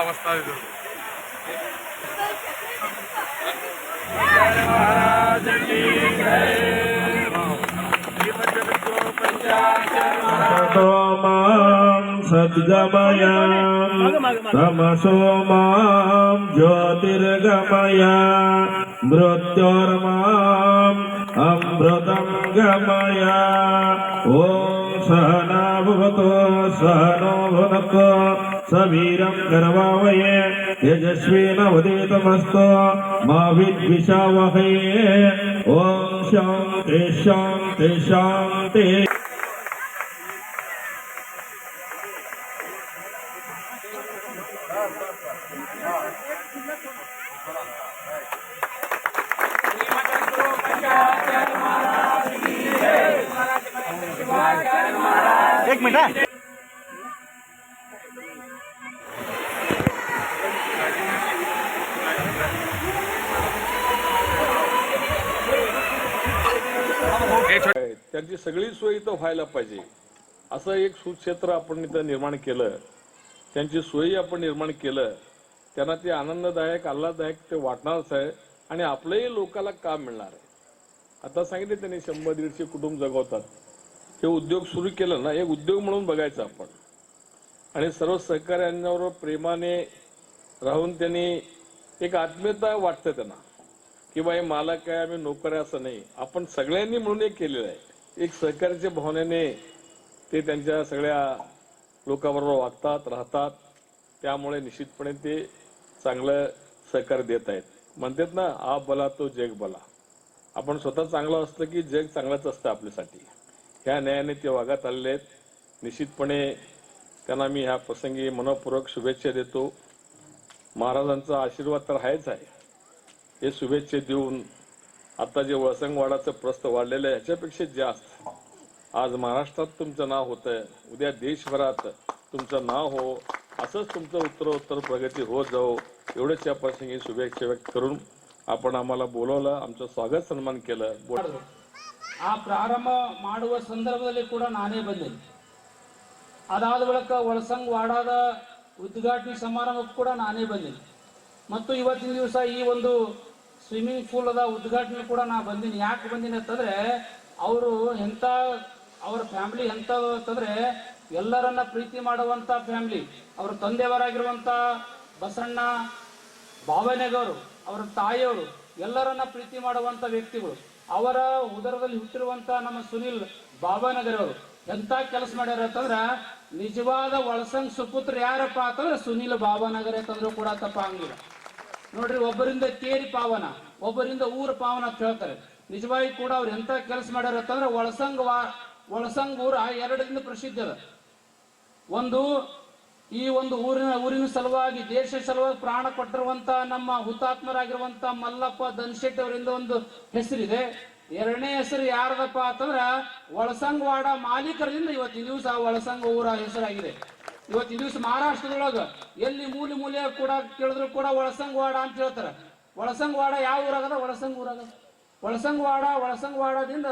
ಅವಸ್ಥೆ ಇದು. सद्गमय तमसो मां ज्योतिर्गमय मृत्योर्माम् अमृतं गमय ॐ सहना भवतु सहनो भुनक्तु सवीरं करवावहै तेजस्विनावधीतमस्तु मा विद्विषावहै ॐ शान्ति शान्ति शान्ति. एक मिनट त्यांची सगळी सोय इथं व्हायला पाहिजे असं एक सुक्षेत्र आपण इथं निर्माण केलं, त्यांची सोयी आपण निर्माण केलं, त्यांना ते आनंददायक आल्हाददायक ते वाटणारच आहे आणि आपल्याही लोकांना काम मिळणार आहे. आता सांगितले त्यांनी 100-150 कुटुंब जगवतात. हे उद्योग सुरू केलं ना, एक उद्योग म्हणून बघायचं आपण आणि सर्व सहकार्यांवर प्रेमाने राहून त्यांनी एक आत्मीयता वाटते त्यांना की बाई मला काय आम्ही नोकर आहे असं नाही, आपण सगळ्यांनी म्हणून एक केलेलं आहे. एक सहकार्याच्या भावनेने ते त्यांच्या सगळ्या लोकांबरोबर वागतात राहतात, त्यामुळे निश्चितपणे ते चांगलं सहकार्य देत आहेत. म्हणतात ना, आप भला तो जग भला. आपण स्वतः चांगलं असलं की जग चांगलंच असतं आपल्यासाठी. ह्या न्यायाने ते वागत आलेले आहेत. निश्चितपणे त्यांना मी ह्या प्रसंगी मनपूर्वक शुभेच्छा देतो. महाराजांचा आशीर्वाद तर आहेच आहे. हे शुभेच्छा देऊन आता जे वळसंगवाडाचं प्रस्थ वाढलेलं आहे ह्याच्यापेक्षा जास्त आज महाराष्ट्रात तुमचं नाव होतंय, उद्या देशभरात तुमचं नाव हो, असंच तुमचं उत्तरोत्तर प्रगती होत जाओ, एवढंच या प्रसंगी शुभेच्छा व्यक्त करून आपण आम्हाला बोलवलं, आमचं स्वागत सन्मान केलं. ಆ ಪ್ರಾರಂಭ ಮಾಡುವ ಸಂದರ್ಭದಲ್ಲಿ ಕೂಡ ನಾನೇ ಬಂದಿದ್ದೆ. ಅದಾದ ಬಳಿಕ ವಳಸಂಗವಾಡದ ಉದ್ಘಾಟನೆ ಸಮಾರಂಭಕ್ಕೂ ಕೂಡ ನಾನೇ ಬಂದಿದ್ದೆ ಮತ್ತು ಇವತ್ತಿನ ದಿವಸ ಈ ಒಂದು ಸ್ವಿಮ್ಮಿಂಗ್ ಪೂಲ್ ಅದ ಉದ್ಘಾಟನೆ ಕೂಡ ನಾ ಬಂದಿನಿ. ಯಾಕೆ ಬಂದಿನಿ ಅಂತಂದ್ರೆ ಅವರು ಅವರ ಫ್ಯಾಮಿಲಿ ಎಂಥದ್ದು ಅಂತಂದ್ರೆ ಎಲ್ಲರನ್ನ ಪ್ರೀತಿ ಮಾಡುವಂತ ಫ್ಯಾಮಿಲಿ. ಅವರ ತಂದೆಯವರಾಗಿರುವಂತ ಬಸಣ್ಣ ಬಾವನೆಗವರು, ಅವರ ತಾಯಿಯವರು ಎಲ್ಲರನ್ನ ಪ್ರೀತಿ ಮಾಡುವಂತ ವ್ಯಕ್ತಿಗಳು. ಅವರ ಉದರದಲ್ಲಿ ಹುಟ್ಟಿರುವಂತ ನಮ್ಮ ಸುನಿಲ್ ಬಾಬಾನಗರ್ ಅವರು ಎಂತ ಕೆಲಸ ಮಾಡ್ಯಾರ ಅಂತಂದ್ರ ನಿಜವಾದ ವಳಸಂಗ್ ಸುಪುತ್ರ ಯಾರಪ್ಪ ಅಂತಂದ್ರೆ ಸುನಿಲ್ ಬಾಬಾನಗರ್ ಅಂತಂದ್ರೂ ಕೂಡ ತಪ್ಪಾಗಿಲ್ಲ ನೋಡ್ರಿ. ಒಬ್ಬರಿಂದ ಕೇರಿ ಪಾವನ, ಒಬ್ಬರಿಂದ ಊರ ಪಾವನ ಅಂತ ಹೇಳ್ತಾರೆ. ನಿಜವಾಗಿ ಕೂಡ ಅವ್ರು ಎಂತ ಕೆಲಸ ಮಾಡ್ಯಾರ ಅಂತಂದ್ರೆ ವಳಸಂಗ್ ಊರ ಎರಡರಿಂದ ಪ್ರಸಿದ್ಧ ಅದ. ಒಂದು ಈ ಒಂದು ಊರಿನ ಸಲುವಾಗಿ ದೇಶ ಸಲುವಾಗಿ ಪ್ರಾಣ ಕೊಟ್ಟಿರುವಂತ ನಮ್ಮ ಹುತಾತ್ಮರಾಗಿರುವಂತ ಮಲ್ಲಪ್ಪ ದನ್ಶೆಟ್ಟಿ ಅವರಿಂದ ಒಂದು ಹೆಸರಿದೆ. ಎರಡನೇ ಹೆಸರು ಯಾರದಪ್ಪ ಅಂತಂದ್ರ ವಳಸಂಗವಾಡ ಮಾಲೀಕರಿಂದ ಇವತ್ತಿನ ದಿವಸ ವಳಸಂಗ ಊರ ಹೆಸರಾಗಿದೆ. ಇವತ್ತಿನ ದಿವಸ ಮಹಾರಾಷ್ಟ್ರದೊಳಗ ಎಲ್ಲಿ ಮೂಲೆ ಕೂಡ ಕೇಳಿದ್ರು ಕೂಡ ವಳಸಂಗವಾಡ ಅಂತ ಹೇಳ್ತಾರೆ. ವಳಸಂಗವಾಡ ಯಾವ ಊರಾಗದ? ವಳಸಂಗ ಊರಾಗದ. ವಳಸಂಗವಾಡದಿಂದ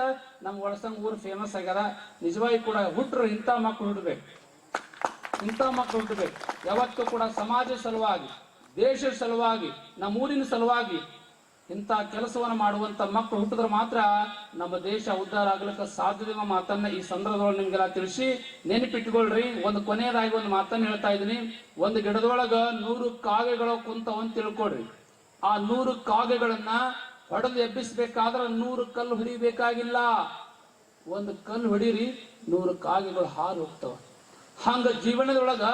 ನಮ್ಮ ವಳಸಂಗ ಊರು ಫೇಮಸ್ ಆಗ್ಯದ. ನಿಜವಾಗಿ ಕೂಡ ಹುಟ್ಟರು ಇಂಥ ಮಕ್ಕಳು ಹುಟ್ಟಬೇಕು, ಯಾವತ್ತೂ ಕೂಡ ಸಮಾಜ ಸಲುವಾಗಿ, ದೇಶದ ಸಲುವಾಗಿ, ನಮ್ಮೂರಿನ ಸಲುವಾಗಿ ಇಂಥ ಕೆಲಸವನ್ನು ಮಾಡುವಂತ ಮಕ್ಕಳು ಹುಟ್ಟಿದ್ರೆ ಮಾತ್ರ ನಮ್ಮ ದೇಶ ಉದ್ಧಾರ ಆಗ್ಲಿಕ್ಕೆ ಸಾಧ್ಯತೆ ಎಂಬ ಮಾತನ್ನ ಈ ಸಂದರ್ಭದೊಳಗೆ ನಿಮ್ಗೆಲ್ಲ ತಿಳಿಸಿ ನೆನಪಿಟ್ಕೊಳ್ರಿ. ಒಂದು ಕೊನೆಯದಾಗಿ ಒಂದು ಮಾತನ್ನ ಹೇಳ್ತಾ ಇದ್ದೀನಿ. ಒಂದು ಗಿಡದೊಳಗ 100 ಕಾಗೆಗಳು ಕುಂತವಂತ ತಿಳ್ಕೊಳ್ರಿ. ಆ 100 ಕಾಗೆಗಳನ್ನ ಹೊಡೆದು ಎಬ್ಬಿಸ್ಬೇಕಾದ್ರೆ 100 ಕಲ್ಲು ಹೊಡಿಬೇಕಾಗಿಲ್ಲ. ಒಂದು ಕಲ್ಲು ಹೊಡೀರಿ, 100 ಕಾಗೆಗಳು ಹಾರು ಹೋಗ್ತಾವ. ಹಂಗ ಜೀವನದೊಳಗ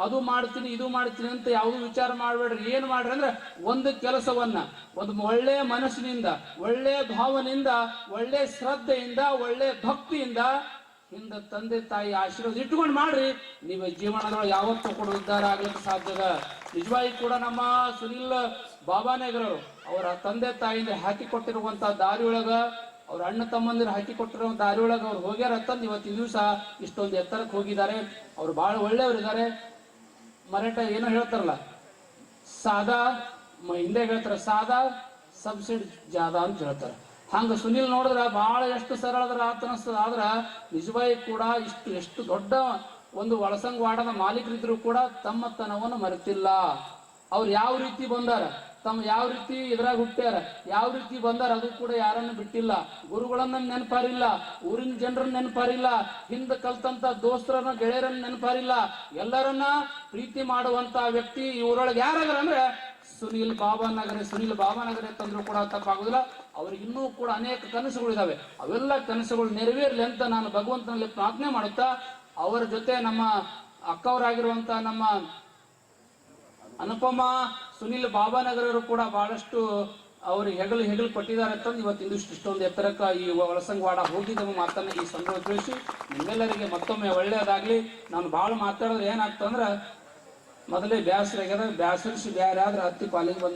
ಅದು ಮಾಡ್ತೀನಿ ಇದು ಮಾಡ್ತೀನಿ ಅಂತ ಯಾವುದು ವಿಚಾರ ಮಾಡ್ಬೇಡ್ರಿ. ಏನ್ ಮಾಡ್ರಿ ಅಂದ್ರೆ ಒಂದು ಕೆಲಸವನ್ನ ಒಂದು ಒಳ್ಳೆ ಮನಸ್ಸಿನಿಂದ, ಒಳ್ಳೆ ಭಾವನೆಯಿಂದ, ಒಳ್ಳೆ ಶ್ರದ್ಧೆಯಿಂದ, ಒಳ್ಳೆ ಭಕ್ತಿಯಿಂದ ಹಿಂದ ತಂದೆ ತಾಯಿ ಆಶೀರ್ವಾದ ಇಟ್ಕೊಂಡು ಮಾಡ್ರಿ. ನೀವು ಜೀವನದೊಳಗೆ ಯಾವತ್ತೂ ಕೂಡ ಉದ್ಧಾರ ಆಗ್ಲಿಕ್ಕೆ ಸಾಧ್ಯದ. ನಿಜವಾಗಿ ಕೂಡ ನಮ್ಮ ಸುನಿಲ್ ಬಾಬಾನಗರವರು ಅವರ ತಂದೆ ತಾಯಿಯಿಂದ ಹಾಕಿ ಕೊಟ್ಟಿರುವಂತ ದಾರಿಯೊಳಗ, ಅವ್ರ ಅಣ್ಣ ತಮ್ಮಂದಿರು ಹಾಕಿ ಕೊಟ್ಟಿರೋ ದಾರಿ ಒಳಗೆ ಅವ್ರು ಹೋಗ್ಯಾರ ಅಂತಂದು ಇವತ್ತಿನ ದಿವಸ ಇಷ್ಟೊಂದು ಎತ್ತರಕ್ಕೆ ಹೋಗಿದ್ದಾರೆ. ಅವ್ರು ಬಹಳ ಒಳ್ಳೆಯವರಿದ್ದಾರೆ. ಮರಾಠ ಏನೋ ಹೇಳ್ತಾರಲ್ಲ, ಸಾದಾ ಹಿಂದೆ ಹೇಳ್ತಾರೆ, ಸಾದಾ ಸಬ್ಸಿಡಿ ಜಾದಾ ಅಂತ ಹೇಳ್ತಾರೆ. ಹಂಗ ಸುನಿಲ್ ನೋಡಿದ್ರ ಬಹಳ ಎಷ್ಟು ಸರಳದ್ರ ಅನಿಸ್ತದ. ಆದ್ರ ನಿಜವಾಗಿ ಕೂಡ ಎಷ್ಟು ದೊಡ್ಡ ಒಂದು ಒಳಸಂಗವಾಡದ ಮಾಲೀಕರಿದ್ರು ಕೂಡ ತಮ್ಮತನವನ್ನು ಮರೆತಿಲ್ಲ. ಅವ್ರು ಯಾವ ರೀತಿ ಬಂದಾರ, ತಮ್ಮ ಯಾವ ರೀತಿ ಇದ್ರಾಗ ಹುಟ್ಟ್ಯಾರ, ಯಾವ ರೀತಿ ಬಂದಾರ ಅದು ಕೂಡ ಯಾರನ್ನು ಬಿಟ್ಟಿಲ್ಲ. ಗುರುಗಳನ್ನ ನೆನಪಾರಿಲ್ಲ, ಊರಿನ ಜನರನ್ನ ನೆನಪಾರಿಲ್ಲ, ಹಿಂದ ಕಲ್ತಂತ ದೋಸ್ತರನ್ನ ಗೆಳೆಯರನ್ನ ನೆನಪಾರಿಲ್ಲ. ಎಲ್ಲರನ್ನ ಪ್ರೀತಿ ಮಾಡುವಂತ ವ್ಯಕ್ತಿ ಇವರೊಳಗೆ ಯಾರಾದ್ರ ಅಂದ್ರೆ ಸುನೀಲ್ ಬಾಬಾನಗರೆ ತಂದ್ರು ಕೂಡ ತಪ್ಪಾಗುದಿಲ್ಲ. ಅವ್ರಿಗೆ ಇನ್ನೂ ಕೂಡ ಅನೇಕ ಕನಸುಗಳಿದಾವೆ. ಅವೆಲ್ಲ ಕನಸುಗಳು ನೆರವೇರ್ಲಿ ಅಂತ ನಾನು ಭಗವಂತನಲ್ಲಿ ಪ್ರಾರ್ಥನೆ ಮಾಡುತ್ತಾ, ಅವರ ಜೊತೆ ನಮ್ಮ ಅಕ್ಕವರಾಗಿರುವಂತ ನಮ್ಮ ಅನುಪಮ ಸುನೀಲ್ ಬಾಬಾನಗರರು ಕೂಡ ಬಹಳಷ್ಟು ಅವ್ರಿಗೆ ಹೆಗಲು ಪಟ್ಟಿದ್ದಾರೆ ಅಂತಂದು ಇವತ್ತು ಇಷ್ಟೊಂದು ಎತ್ತರಕ್ಕೆ ಈ ಒಳಸಂಗವಾಡ ಹೋಗಿದ್ದವ ಮಾತನ್ನ ಈ ಸಂದರ್ಭ ತಿಳಿಸಿ ನಿಮ್ಮೆಲ್ಲರಿಗೆ ಮತ್ತೊಮ್ಮೆ ಒಳ್ಳೆಯದಾಗ್ಲಿ. ನಾನು ಬಹಳ ಮಾತಾಡಿದ್ರೆ ಏನಾಗ್ತಂದ್ರ ಮೊದಲೇ ಬ್ಯಾಸರಿಸಿ ಬ್ಯಾರೆ ಆದ್ರೆ ಹತ್ತಿ ಪಾಲಿಗೆ ಬಂದ